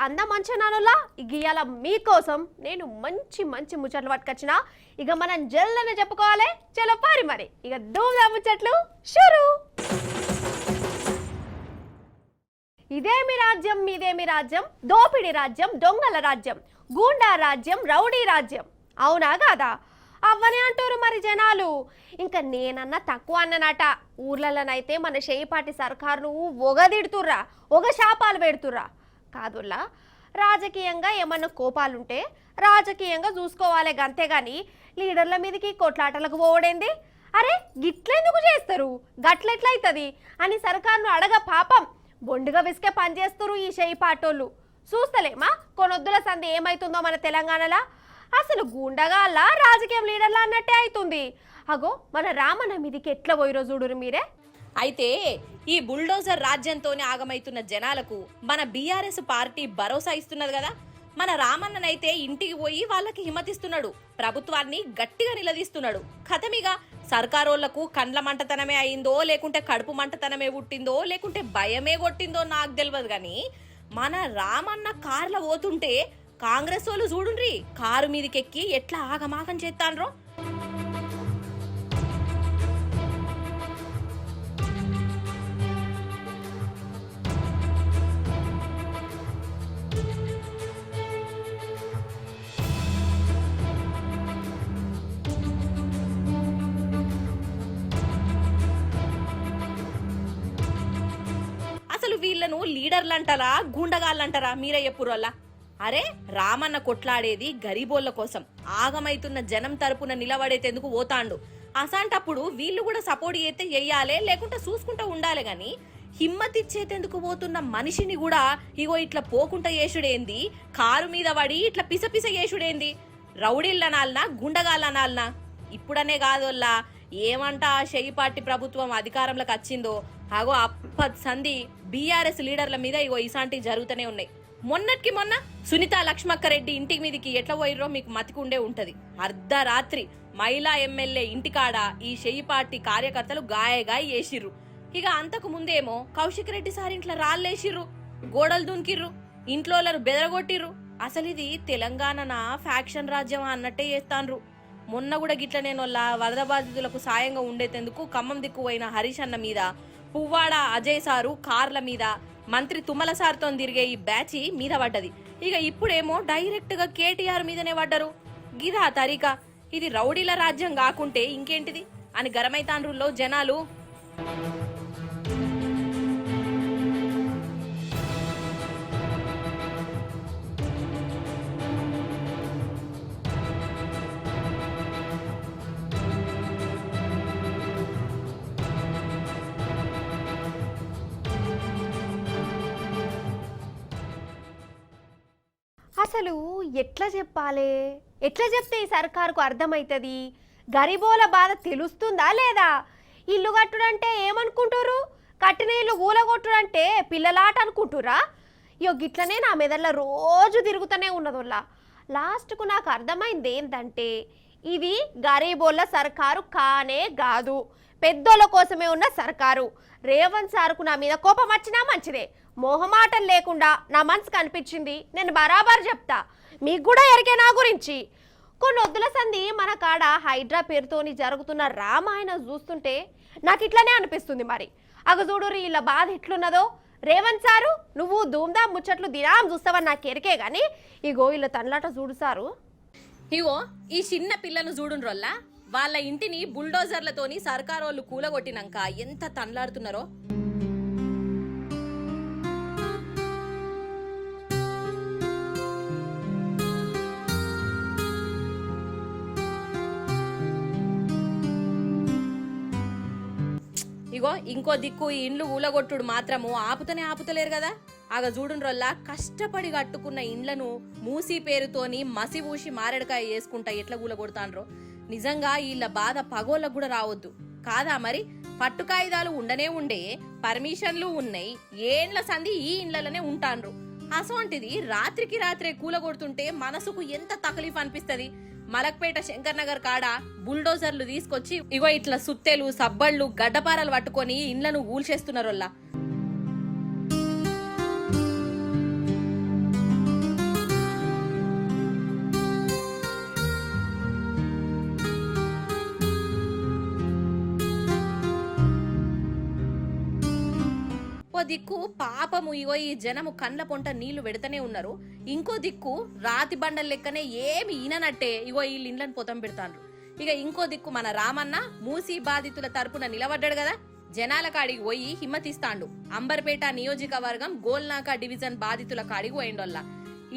అందం అంచనానులా ఇవాళ మీకోసం నేను మంచి మంచి ముచ్చట్లు పట్టుకొచ్చిన. ఇక మనం జల్లని చెప్పుకోవాలి. చలో పారి మరి ఇక దూదా ముచ్చట్లు షురు. ఇదేమి రాజ్యం మీదేమి రాజ్యం, దోపిడి రాజ్యం, దొంగల రాజ్యం, గూండా రాజ్యం, రౌడీ రాజ్యం. అవునా కాదా? అవ్వనే అంటారు మరి జనాలు. ఇంకా నేనన్నా తక్కువ అన్ననట. ఊర్లలోనైతే మన చేయిపాటి సర్కారును ఒగదిడుతుర్రా, ఒగ శాపాలు పెడుతుర్రా. కాదుల్లా, రాజకీయంగా ఏమన్నా కోపాలుంటే రాజకీయంగా చూసుకోవాలి, అంతేగాని లీడర్ల మీదకి కొట్లాటలకు పోవడేంది? అరే గిట్లెందుకు చేస్తారు, గట్లెట్లయితుంది అని సర్కారును అడగ. పాపం బొండుగా విసికే పనిచేస్తారు ఈ చేయిపాటోళ్ళు. చూస్తలేమా కొనొద్దుల సంది ఏమైతుందో మన తెలంగాణలో. అసలు గుండగాళ్ళ రాజకీయం లీడర్లా అన్నట్టే అవుతుంది. అగో మన రామన్న మీదికి ఎట్లా పోయిరో చూడురు మీరే. అయితే ఈ బుల్డోజర్ రాజ్యంతోనే ఆగమైతున్న జనాలకు మన బీఆర్ఎస్ పార్టీ భరోసా ఇస్తున్నది కదా. మన రామన్ననైతే ఇంటికి పోయి వాళ్ళకి హిమతిస్తున్నాడు, ప్రభుత్వాన్ని గట్టిగా నిలదీస్తున్నాడు. కథమిగా సర్కారోళ్లకు కండ్ల మంటతనమే అయిందో, లేకుంటే కడుపు మంటతనమే పుట్టిందో, లేకుంటే భయమే కొట్టిందో నాకు తెలియదు. కానీ మన రామన్న కార్ల పోతుంటే కాంగ్రెస్ వాళ్ళు చూడుండ్రి కారు మీదకెక్కి ఎట్లా ఆగమాగం చేస్తాన్రో. అసలు వీళ్ళను లీడర్లు అంటారా, గుండగాళ్ళంటారా? మీరే చెప్పురోల్లా. అరే రామన్న కొట్లాడేది గరీబోళ్ల కోసం, ఆగమైతున్న జనం తరపున నిలబడేందుకు పోతాండు. అసాంటప్పుడు వీళ్ళు కూడా సపోర్ట్ చేస్తే చెయ్యాలే, లేకుంటే చూసుకుంటూ ఉండాలి. గాని హిమ్మతిచ్చేందుకు పోతున్న మనిషిని కూడా ఇగో ఇట్లా పోకుంటా చేసుడేంది, కారు మీద పడి ఇట్లా పిసపిస చేసుడేంది? రౌడీళ్ళనాలనా, గుండగాళ్ళనాలనా? ఇప్పుడనే కాదోల్లా, ఏమంటా చేయిపాటి ప్రభుత్వం అధికారంలోకి వచ్చిందో అగో అప్పటి సంధి బీఆర్ఎస్ లీడర్ల మీద ఇగో ఇసాంటివి జరుగుతూనే ఉన్నాయి. మొన్నటికి మొన్న సునీత లక్ష్మక్కరెడ్డి ఇంటి మీదకి ఎట్లా పోయిర్రో మీకు మతికుండే ఉంటది. అర్ధరాత్రి మహిళా ఎమ్మెల్యే ఇంటికాడ ఈ చేయిపాటి కార్యకర్తలు గాయగాయ చేసిర్రు. ఇక అంతకు ముందేమో కౌశిక్ రెడ్డి సార్ ఇంట్లో రాళ్ళేసిర్రు, గోడలు దునికిర్రు, ఇంట్లోలను బెదరగొట్టిర్రు. అసలు ఇది తెలంగాణ ఫ్యాక్షన్ రాజ్యం అన్నట్టే చేస్తాన్రు. మొన్న కూడా గిట్లనేనోళ్ళ వరద బాధితులకు సాయంగా ఉండేందుకు ఖమ్మం దిక్కు పోయిన హరీష్ అన్న మీద, పువ్వాడ అజయ్ సారు కార్ల మీద, మంత్రి తుమ్మల సార్తో తిరిగే ఈ బ్యాచ్ మీద పడ్డది. ఇక ఇప్పుడేమో డైరెక్ట్ గా కేటీఆర్ మీదనే పడ్డరు. గిదా తరీకా? ఇది రౌడీల రాజ్యం కాకుంటే ఇంకేంటిది అని గరమైతాండ్రుల్లో జనాలు. అసలు ఎట్లా చెప్పాలి, ఎట్లా చెప్తే ఈ సర్కారుకు అర్థమవుతుంది? గరీబోల బాధ తెలుస్తుందా లేదా? ఇల్లు కట్టుడంటే ఏమనుకుంటారు, కట్టిన ఇల్లు గూలగొట్టుడంటే పిల్లలాట అనుకుంటురా? ఇయో గిట్లనే నా మెదళ్ళ రోజు తిరుగుతూనే ఉన్నదోళ్ళ. లాస్ట్కు నాకు అర్థమైంది ఏంటంటే ఇది గరీబోళ్ళ సర్కారు కానే కాదు, పెద్దోళ్ళ కోసమే ఉన్న సర్కారు. రేవంత్ సార్కు నా మీద కోపం వచ్చినా మంచిదే, మోహమాటం లేకుండా నా మనసుకు అనిపించింది నేను బరాబర్ చెప్తా. మీకు కూడా ఎరికే నా గురించి. కొన్ని వద్దుల సంది మన కాడ హైడ్రా పేరుతోని జరుగుతున్న రామాయణం చూస్తుంటే నాకు ఇట్లనే అనిపిస్తుంది. మరి అగ చూడు వీళ్ళ బాధ ఎట్లున్నదో. రేవంత్ సారు నువ్వు ధూమ్ధాం ముచ్చట్లు దినాం చూస్తావని నాకు ఎరికే గాని ఇగో వీళ్ళ తనలాట చూడు సారు. ఇగో ఈ చిన్న పిల్లను చూడుండ్రోల్లా, వాళ్ళ ఇంటిని బుల్డోజర్లతోని సర్కారోళ్ళు కూలగొట్టినాక ఎంత తన్లాడుతున్నారో. ఇగో ఇంకో దిక్కు ఈ ఇండ్లు ఊలగొట్టుడు మాత్రము ఆపుతలేరు కదా. ఆగ చూడుండ్రల్లా, కష్టపడి కట్టుకున్న ఇండ్లను మూసి పేరుతోని మసి ఊసి మారేడుకాయ వేసుకుంటా ఎట్లా ఊలగొడతాన్రో. నిజంగా వీళ్ళ బాధ పగోళ్ళకు కూడా రావద్దు కాదా? మరి పట్టు కాయిదాలు ఉండనే ఉండే, పర్మిషన్లు ఉన్నాయి, ఏండ్ల సంధి ఈ ఇండ్లనే ఉంటాన్రు. అసోంటిది రాత్రికి రాత్రే కూలగొడుతుంటే మనసుకు ఎంత తకలీఫ్ అనిపిస్తుంది. మలక్పేట శంకర్ నగర్ కాడ బుల్డోజర్లు తీసుకొచ్చి ఇగో ఇట్లా సుత్తెలు, సబ్బళ్ళు, గడ్డపారలు పట్టుకొని ఇండ్లను ఊల్చేస్తున్నారోల్లా. దిక్కు పాపము ఇగో ఈ జనము కండ్ల పొంట నీళ్లు పెడతనే ఉన్నారు, ఇంకో దిక్కు రాతి బండల లెక్కనే ఏమి ఈననట్టే ఇగో వీళ్ళు ఇండ్లను పొతం పెడతాండ్రు. ఇక ఇంకో దిక్కు మన రామన్న మూసీ బాధితుల తరపున నిలబడ్డాడు కదా, జనాల కాడికి పోయి హిమ్మతిస్తాండు. అంబర్పేట నియోజకవర్గం గోల్నాక డివిజన్ బాధితుల కాడికి పోయిండోళ్ళ.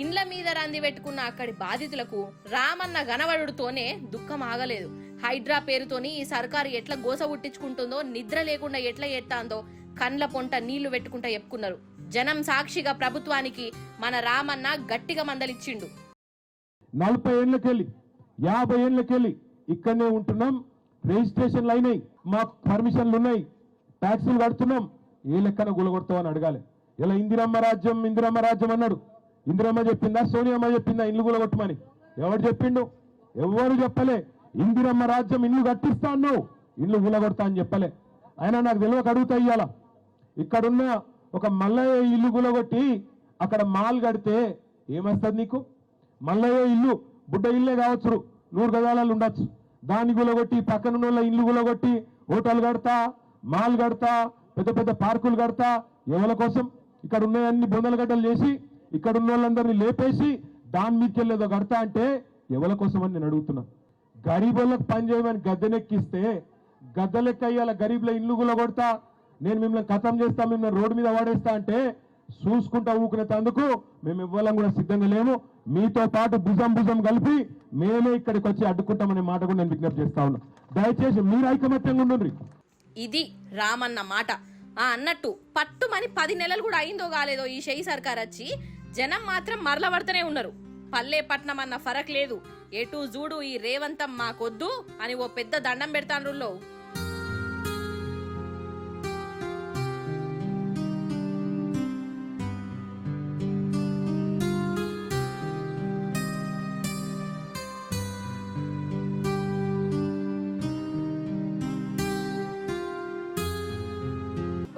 ఇండ్ల మీద రంది పెట్టుకున్న అక్కడి బాధితులకు రామన్న గనవడుతోనే దుఃఖం ఆగలేదు. హైడ్రా పేరుతోని ఈ సర్కారు ఎట్లా గోస ఉట్టించుకుంటుందో, నిద్ర లేకుండా ఎట్లా ఎత్తాందో కండ్ల పొంట నీళ్లు పెట్టుకుంటా చెప్పుకున్నారు. జనం సాక్షిగా ప్రభుత్వానికి మన రామన్న గట్టిగా మందలిచ్చిండు. 40 ఏళ్ళకెళ్ళి 50 ఏళ్ళకెళ్ళి ఇక్కడనే ఉంటున్నాం, రిజిస్ట్రేషన్లు అయినాయి, మాకు పర్మిషన్లు ఉన్నాయి, ట్యాక్సీలు కడుతున్నాం, ఏ లెక్కన గులగొడతామని అడగాలి. ఇలా ఇందిరమ్మ రాజ్యం అన్నాడు. ఇందిరమ్మ చెప్పిందా, సోనియమ్మ చెప్పిందా ఇల్లు గులగొట్టమని? ఎవరు చెప్పిండు? ఎవరు చెప్పలే. ఇందిరమ్మ రాజ్యం ఇల్లు కట్టిస్తా అన్నావు, ఇల్లు గులగొడతా అని చెప్పలే. అయినా నాకు తెలియక అడుగుతా, ఇయ్యాల ఇక్కడున్న ఒక మల్లయ్య ఇల్లు గులగొట్టి అక్కడ మాల్ కడితే ఏమొస్తుంది నీకు? మల్లయ్య ఇల్లు బుడ్డ ఇల్లే కావచ్చు, 100 గజాలలో ఉండొచ్చు, దాన్ని గులగొట్టి పక్కనున్న ఇల్లు గులగొట్టి హోటల్ కడతా, మాల్ కడతా, పెద్ద పెద్ద పార్కులు కడతా, ఎవరి కోసం? ఇక్కడ ఉన్నాయన్ని బొందల గడ్డలు చేసి ఇక్కడ ఉన్న వాళ్ళందరినీ లేపేసి దాని మీదకి వెళ్ళేదో కడతా అంటే ఎవరి కోసం అని నేను అడుగుతున్నా. గరీబులకు పని చేయమని గద్దెనెక్కిస్తే గద్దెలెక్క అయ్యాల గరీబుల ఇల్లు గులగొడతా, నేను మిమ్మల్ని ఖతం చేస్తా, మిమ్మల్ని రోడ్డు మీద వాడేస్తా అంటే చూసుకుంటా ఊకునేందుకు మేము ఇవ్వాలని కూడా సిద్ధంగా లేము. మీతో పాటు భుజం కలిపి మేమే ఇక్కడికి వచ్చి అడ్డుకుంటామనే మాట కూడా నేను విజ్ఞప్తి చేస్తా ఉన్నా. దయచేసి మీరు ఐకమత్యంగా ఉండండి. ఇది రామన్న మాట. అన్నట్టు పట్టుమని 10 నెలలు కూడా అయిందో కాలేదో ఈ షెయి సర్కార్ వచ్చి జనం మాత్రం మరల పడుతూనే ఉన్నారు. పల్లె పట్నం అన్న ఫరక్ లేదు. ఎటు చూడు ఈ రేవంతం మాకొద్దు అని ఓ పెద్ద దండం పెడతాండ్రుల్లో.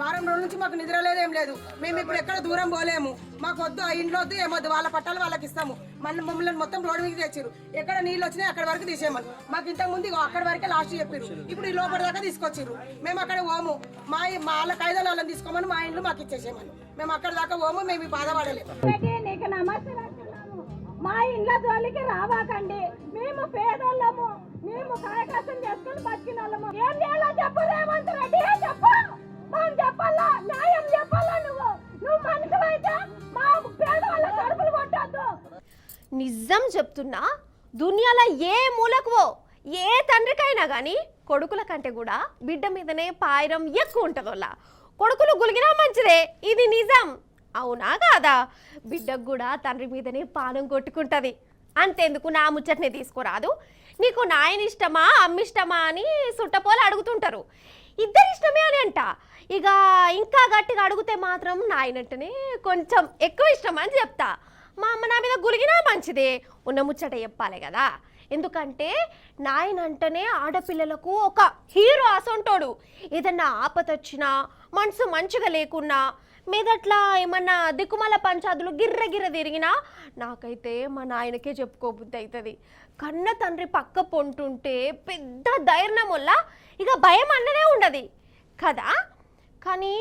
వారం రోజుల నుంచి మాకు నిద్ర లేదు, ఏం లేదు. మేము ఇప్పుడు ఎక్కడ దూరం పోలేము, మాకు వద్దు, ఆ ఇంట్లో వద్దు, ఏమొద్దు, వాళ్ళ పట్టాలు వాళ్ళకి ఇస్తాము. మమ్మల్ని మొత్తం రోడ్డు మీద తెచ్చారు. ఎక్కడ నీళ్ళు వచ్చినాయి అక్కడ వరకు తీసేయమని మాకు ఇంతకు ముందు అక్కడ వరకే లాస్ట్ చెప్పారు. ఇప్పుడు ఈ లోపల దాకా తీసుకొచ్చారు. మేము అక్కడ ఓము, వాళ్ళ కాయిదాలు వాళ్ళని తీసుకోమని మా ఇంట్లో మాకు ఇచ్చేసేయమని మేము అక్కడ దాకా ఓము. మేము ఈ బాధపడలేము. మా ఇంట్లో జోలికి రావాకండి, మేము పేదోళ్ళము, మేము కాయకష్టం చేసుకుని బతికిన వాళ్ళము. ఏం చేయాలో చెప్పు రేవంత్ రెడ్డి, చెప్పు, మనం చెప్పాలా, న్యాయం చెప్పాలా. నువ్వు మనిషివైతే మా పేదవాళ్ళ కడుపులు కొట్టద్దు. నిజం చెప్తున్నా, దునియాలో ఏ మూలకువో ఏ తండ్రికైనా కానీ కొడుకుల కంటే కూడా బిడ్డ మీదనే పాయరం ఎక్కువ ఉంటుంది. వాళ్ళ కొడుకులు గులిగినా మంచిదే, ఇది నిజం. అవునా కాదా? బిడ్డకు కూడా తండ్రి మీదనే పానం కొట్టుకుంటుంది. అంతెందుకు, నా ముచ్చటనే తీసుకురాదు, నీకు నాయన ఇష్టమా అమ్మిష్టమా అని సుట్టపోలు అడుగుతుంటారు. ఇద్దరు ఇష్టమే అని అంట. ఇక ఇంకా గట్టిగా అడిగితే మాత్రం నాయనంటనే కొంచెం ఎక్కువ ఇష్టం అని చెప్తా. మా అమ్మ నా మీద గులిగినా మంచిదే, ఉన్న ముచ్చట చెప్పాలి కదా. ఎందుకంటే నాయన అంటేనే ఆడపిల్లలకు ఒక హీరో అసొంటోడు. ఏదన్నా ఆపదొచ్చినా, మనసు మంచిగా లేకున్నా, మీదట్లా ఏమన్నా దిక్కుమాల పంచాదులు గిర్ర తిరిగినా నాకైతే మా నాయనకే చెప్పుకోబుద్ది అవుతుంది. కన్న తండ్రి పక్క పొంటుంటే పెద్ద ధైర్యం వల్ల ఇక భయం అన్నదే ఉండదు కదా. కానీ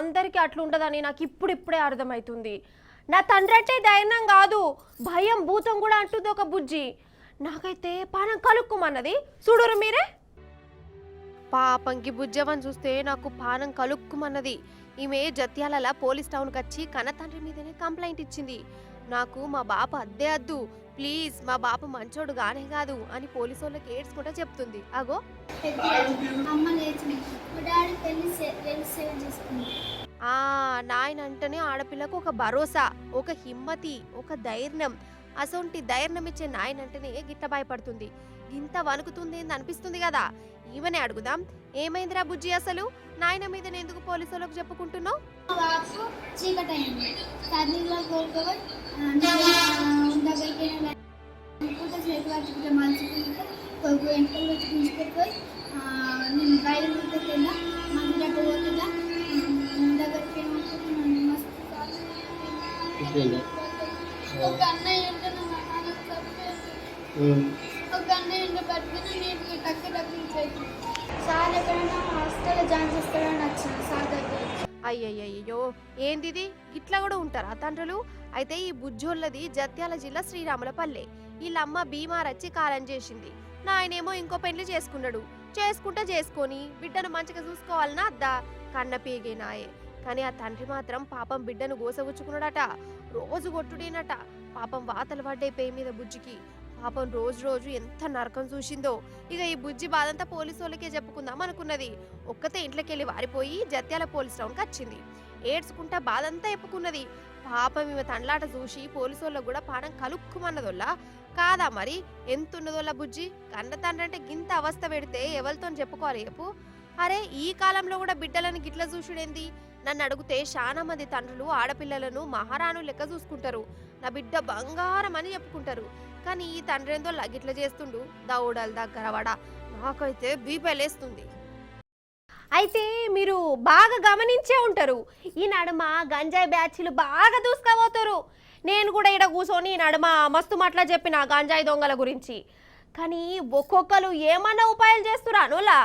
అందరికీ అట్లా ఉండదని నాకు ఇప్పుడిప్పుడే అర్థమవుతుంది. నా తండ్రి అంటే ధైర్యం కాదు, భయం భూతం కూడా అంటుంది ఒక బుజ్జి. నాకైతే పానం కలుక్కుమన్నది. చూడరు మీరే, పాపంకి బుజ్జవని చూస్తే నాకు పానం కలుక్కుమన్నది. ఈమె జత్యాల పోలీస్ టౌన్కి వచ్చి కన్న తండ్రి మీదనే కంప్లైంట్ ఇచ్చింది. నాకు మా బాప అద్దే అద్దు, ప్లీజ్ మా బాప మంచోడు గానే కాదు అని పోలీసు వాళ్ళకి ఏడ్చుకుంటా చెప్తుంది. అగో నాయన అంటేనే ఆడపిల్లకు ఒక భరోసా, ఒక హిమ్మతి, ఒక ధైర్యం. అసొంటి ధైర్యం ఇచ్చే నాయన అంటేనే గిట్ట భయపడుతుంది, ఇంత వణుకుతుంది అనిపిస్తుంది కదా. ఈవనే అడుగుదాం, ఏమైందిరా బుజ్జి, అసలు నాయన మీద ఎందుకు పోలీసు వాళ్ళకి చెప్పుకుంటున్నావు? ఒక అన్నయ్య ఉంటే ఒక అన్నయ్య ఉంటే బతికిన నేను టక్కు సార్ ఎక్కడైనా హాస్టల్లో జాయిన్ చేస్తాడని వచ్చిన సార్ దగ్గర. అయ్యయ్యో ఏందిది ఇట్లా కూడా ఉంటారా తండ్రులు? అయితే ఈ బుజ్జోళ్ళది జత్యాల జిల్లా శ్రీరాములపల్లె. వీళ్ళమ్మ బీమారచ్చి కాలం చేసింది. నాయనేమో ఇంకో పెళ్లి చేసుకున్నాడు. చేసుకొని బిడ్డను మంచిగా చూసుకోవాలన్నా అద్దా కన్న పేగేనాయే. కానీ ఆ తండ్రి మాత్రం పాపం బిడ్డను గోసగుచ్చుకున్నాడట. రోజు కొట్టుడేనట. పాపం వాతలు పడ్డాయి పేయి మీద బుజ్జికి. పాపం రోజు ఎంత నరకం చూసిందో. ఇక ఈ బుజ్జి బాధంతా పోలీసు వాళ్ళకే చెప్పుకుందాం అనుకున్నది. ఒక్కతే ఇంట్లోకెళ్ళి వారిపోయి జత్యాల పోలీస్ టౌన్కి వచ్చింది. ఏడ్చుకుంటా బాధంతా చెప్పుకున్నది. పాపం ఈమె తండ్లాట చూసి పోలీసు వాళ్ళకు కూడా పానం కలుక్కుమన్నదోల్లా కాదా మరి? ఎంతున్నదోల్లా బుజ్జి? కన్న తండ్రి అంటే గింత అవస్థ పెడితే ఎవరితో చెప్పుకోవాలి చెప్పు? అరే ఈ కాలంలో కూడా బిడ్డలను గిట్ల చూసుడేంది? నన్ను అడిగితే చాలా మంది తండ్రులు ఆడపిల్లలను మహారాణు లెక్క చూసుకుంటారు. నా బిడ్డ బంగారం అని చెప్పుకుంటారు. కానీ ఈ తండ్రి ఏందో గిట్ల చేస్తుండు దౌడల దగ్గర వాడ. నాకైతే బీపలేస్తుంది. అయితే మీరు బాగా గమనించే ఉంటారు, ఈ నడుమ గంజాయి బ్యాచ్లు బాగా దూసుకపోతారు. నేను కూడా ఇక్కడ కూర్చొని ఈ నడుమ మస్తు మాటలా చెప్పిన గంజాయి దొంగల గురించి. కానీ ఒక్కొక్కరు ఏమన్నా ఉపాయాలు చేస్తురా అనులా?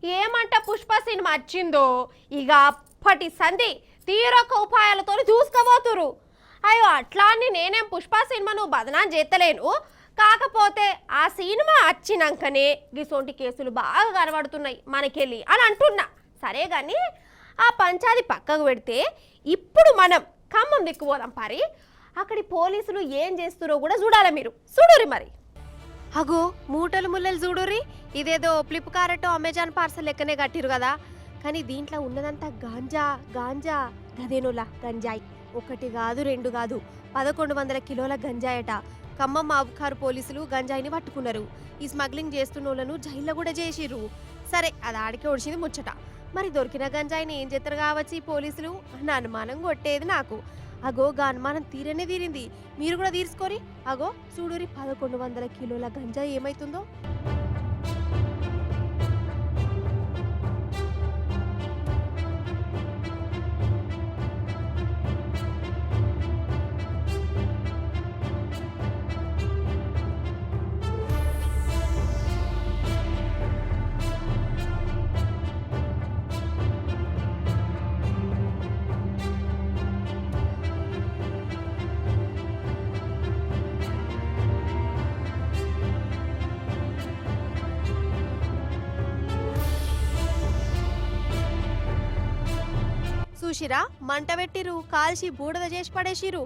ఏమంట పుష్ప సినిమా వచ్చిందో ఇక అప్పటి సంధి తీరొక్క ఉపాయాలతో దూసుకపోతురు. అయ్యో అట్లా అని నేనేం పుష్ప సినిమాను బదనాం చేస్తలేను. కాకపోతే ఆ సినిమా వచ్చినాకనే గిసొంటి కేసులు బాగా కనబడుతున్నాయి మనకెళ్ళి అని అంటున్నా. సరే కానీ ఆ పంచాది పక్కకు పెడితే ఇప్పుడు మనం ఖమ్మం దిక్కుపోదాం పారి. అక్కడి పోలీసులు ఏం చేస్తురో కూడా చూడాలి మీరు. చూడురి మరి. అగో మూటలు ముల్లలు చూడుర్రి. ఇదేదో ఫ్లిప్కార్ట్ అమెజాన్ పార్సల్ లెక్కనే కట్టిరు కదా. కానీ దీంట్లో ఉన్నదంతా గాంజా గదేనులా గంజాయి. ఒకటి కాదు రెండు కాదు 1100 కిలోల గంజాయట. ఖమ్మం ఆబ్కారు పోలీసులు గంజాయిని పట్టుకున్నారు. ఈ స్మగ్లింగ్ చేస్తున్నోళ్ళను జైల్లో కూడా చేసిర్రు. సరే అది ఆడికే ఒడిచింది ముచ్చట. మరి దొరికిన గంజాయిని ఏం చేస్తారు కావచ్చు ఈ పోలీసులు అన్న అనుమానం కొట్టేది నాకు. అగో గా అనుమానం తీరింది. మీరు కూడా తీర్చుకోరి. అగో చూడురి 1100 కిలోల గంజాయి ఏమైతుందో. చూసిరా మంట పెట్టిరు, కాల్చి బూడద చేసి పడేసిరు.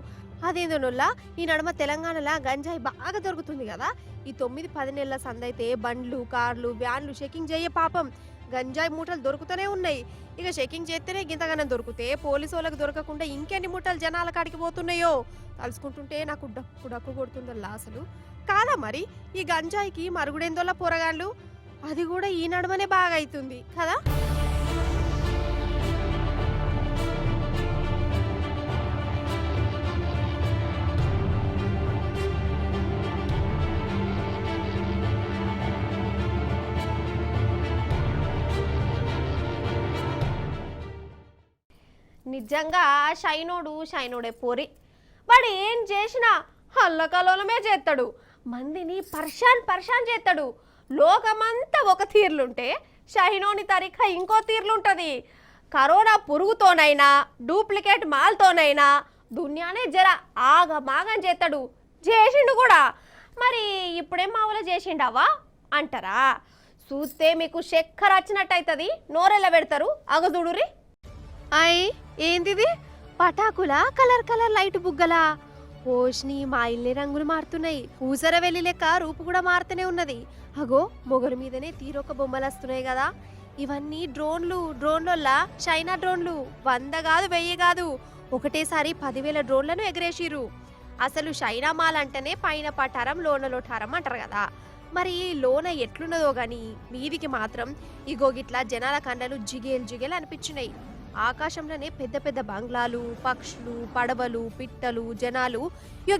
అదేందోనుల్లా ఈ నడుమ తెలంగాణలో గంజాయి బాగా దొరుకుతుంది కదా. ఈ 9-10 నెలల సందైతే బండ్లు కార్లు వ్యాన్లు చెకింగ్ చేయ పాపం గంజాయి మూటలు దొరుకుతూనే ఉన్నాయి. ఇక చెకింగ్ చేస్తేనే గింతగానం దొరికితే పోలీసు వాళ్ళకి దొరకకుండా ఇంకెన్ని మూటలు జనాల కాడికి పోతున్నాయో తలుసుకుంటుంటే నాకు డక్కు కొడుతుందల్లా అసలు. కాదా మరి ఈ గంజాయికి మరుగుడేందోలా పోరగాళ్ళు? అది కూడా ఈ నడుమనే బాగా అవుతుంది కదా. నిజంగా షైనోడే పోరి. వాడు ఏం చేసినా హల్లకలోలమే చేస్తాడు. మందిని పర్షాన్ చేస్తాడు. లోకమంతా ఒక తీర్లుంటే షైనోని తరిఖ ఇంకో తీర్లుంటుంది. కరోనా పురుగుతోనైనా డూప్లికేట్ మాల్తోనైనా దునియానే జర ఆగమాగం చేస్తాడు. చేసిండు కూడా. మరి ఇప్పుడేం మావులో చేసిండవా అంటారా? చూస్తే మీకు చక్కెర వచ్చినట్టు అవుతుంది. నోరెల్ల పెడతారు. అగదుడురి. అయ్ ఏంటిది? పటాకులా కలర్ లైట్ బుగ్గలా? ఓష్ని మా ఇల్లి రంగులు మారుతున్నాయి. ఊసర వెళ్ళి లెక్క రూపు కూడా మారుతూనే ఉన్నది. అగో మొగలు మీదనే తీరొక బొమ్మలు వస్తున్నాయి కదా. ఇవన్నీ డ్రోన్లల్లా చైనా డ్రోన్లు. 100 కాదు 1000 కాదు ఒకటేసారి 10,000 డ్రోన్లను ఎగరేసిరు. అసలు చైనా మాల్ అంటేనే పైన పటారం లోటారం అంటారు కదా. మరి లోన ఎట్లున్నదో గాని మీదికి మాత్రం ఇగో గిట్లా జనాల కండలు జిగేల్ అనిపించినాయి. ఆకాశంలోనే పెద్ద బంగ్లాలు, పక్షులు, పడవలు, పిట్టలు, జనాలు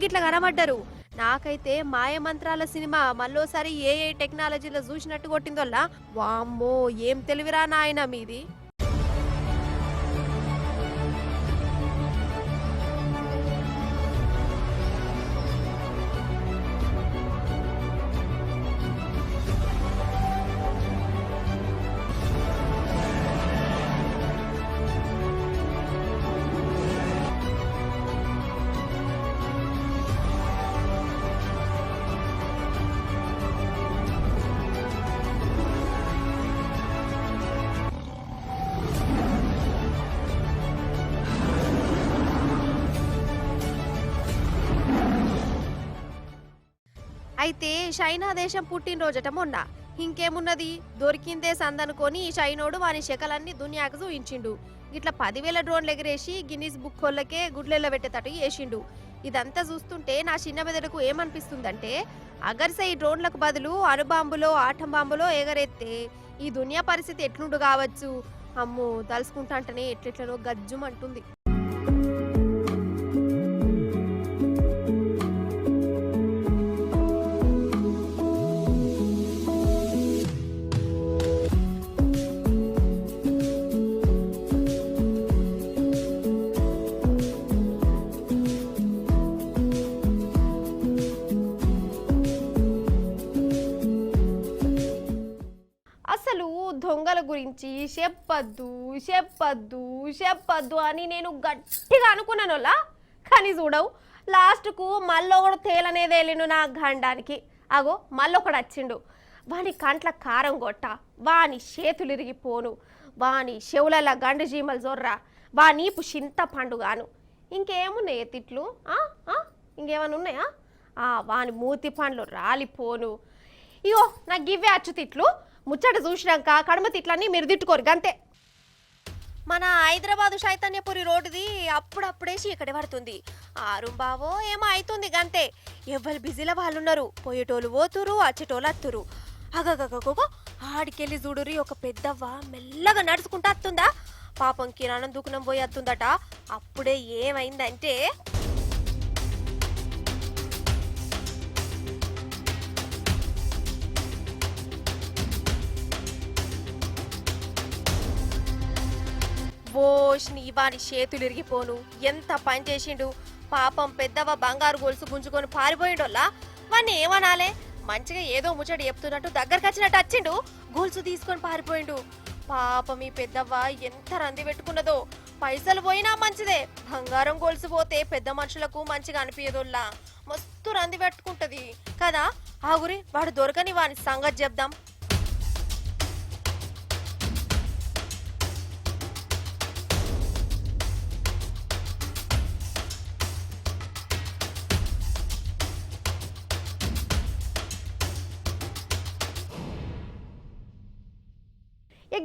గిట్లా కనబడ్డారు. నాకైతే మాయమంత్రాల సినిమా మళ్ళోసారి ఏ టెక్నాలజీలో చూసినట్టు కొట్టిందోల్లా. వామ్మో ఏం తెలివిరా నాయన మీది. అయితే చైనా దేశం పుట్టినరోజట మొన్న. ఇంకేమున్నది, దొరికిందే సందనుకొని ఈ చైనోడు వాని శకలన్నీ దునియాకు చూయించిండు. ఇట్లా 10,000 డ్రోన్లు ఎగిరేసి గిన్నీస్ బుక్ వాళ్ళకే గుడ్లెల్ల పెట్టేటట్టు చేసిండు. ఇదంతా చూస్తుంటే నా చిన్న మెదడుకు ఏమనిపిస్తుందంటే, అగర్సే ఈ డ్రోన్లకు బదులు అణుబాంబులో ఆటం బాంబులో ఎగరెత్తే ఈ దునియా పరిస్థితి ఎట్లుండు కావచ్చు. అమ్మో, తలుసుకుంటాంటనే ఎట్లెట్లనో గజ్జుమంటుంది. అసలు దొంగల గురించి చెప్పద్దు చెప్పద్దు చెప్పద్దు అని నేను గట్టిగా అనుకున్నానోలా, కానీ చూడవు లాస్ట్కు మళ్ళొకడు తేలనేది వెళ్ళిను నా గండానికి. అగో మళ్ళొకడు వచ్చిండు. వాని కంట్ల కారం కొట్ట, వాని చేతులు ఇరిగిపోను, వాని చెవుల గండు జీమలు జొర్రా, వానీపు చింత పండుగాను. ఇంకేమున్నాయి తిట్లు? ఇంకేమైనా ఉన్నాయా? వాని మూతి పండ్లు రాలిపోను. ఇగో నాకు గివ్వే అచ్చు తిట్లు. ముచ్చట చూసినాక కడమ తిట్లన్నీ మీరు తిట్టుకోరు గంతే. మన హైదరాబాదు చైతన్యపురి రోడ్డుది అప్పుడప్పుడే చీకటి పడుతుంది. ఆరుంబావో ఏమో అవుతుంది గంతే. ఎవరు బిజీలో వాళ్ళు ఉన్నారు, పోయేటోళ్ళు పోతురు, వచ్చేటోళ్ళు అత్తురు. అగగగగో ఆడికెళ్ళి చూడురి, ఒక పెద్దవ్వ మెల్లగా నడుచుకుంటూ వస్తుందా. పాపం కిరాణం దుకాణం పోయి వస్తుందట. అప్పుడే ఏమైందంటే, ఓష్ని వాని చేతులు ఇరిగిపోను, ఎంత పని చేసిండు. పాపం పెద్దవ బంగారు గొలుసు గుంజుకొని పారిపోయిండోల్లా. వాడిని ఏమనాలే, మంచిగా ఏదో ముచ్చట చెప్తున్నట్టు దగ్గరకు వచ్చినట్టు వచ్చిండు, గొలుసు తీసుకొని పారిపోయిండు. పాపం ఈ పెద్దవ్వ ఎంత రంది పెట్టుకున్నదో. పైసలు పోయినా మంచిదే, బంగారం గొలుసు పోతే పెద్ద మనుషులకు మంచిగా అనిపించదోల్లా. మస్తు రంది పెట్టుకుంటది కదా. ఆగురి, వాడు దొరకని వాని సంగతి చెప్దాం.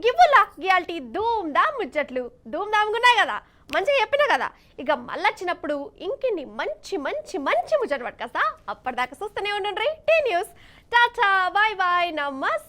గివ్వులా గియాల్టీ ధూమ్ ధామ్ ముచ్చట్లు ధూమ్ ధామ్గున్నాయి కదా, మంచిగా చెప్పినా కదా. ఇక మళ్ళీ వచ్చినప్పుడు ఇంకిన్ని మంచి మంచి మంచి ముచ్చట్లు పట్టుకొస్తా. అప్పటిదాకా చూస్తూనే ఉండండి T News. Tata, bye bye, నమస్తే.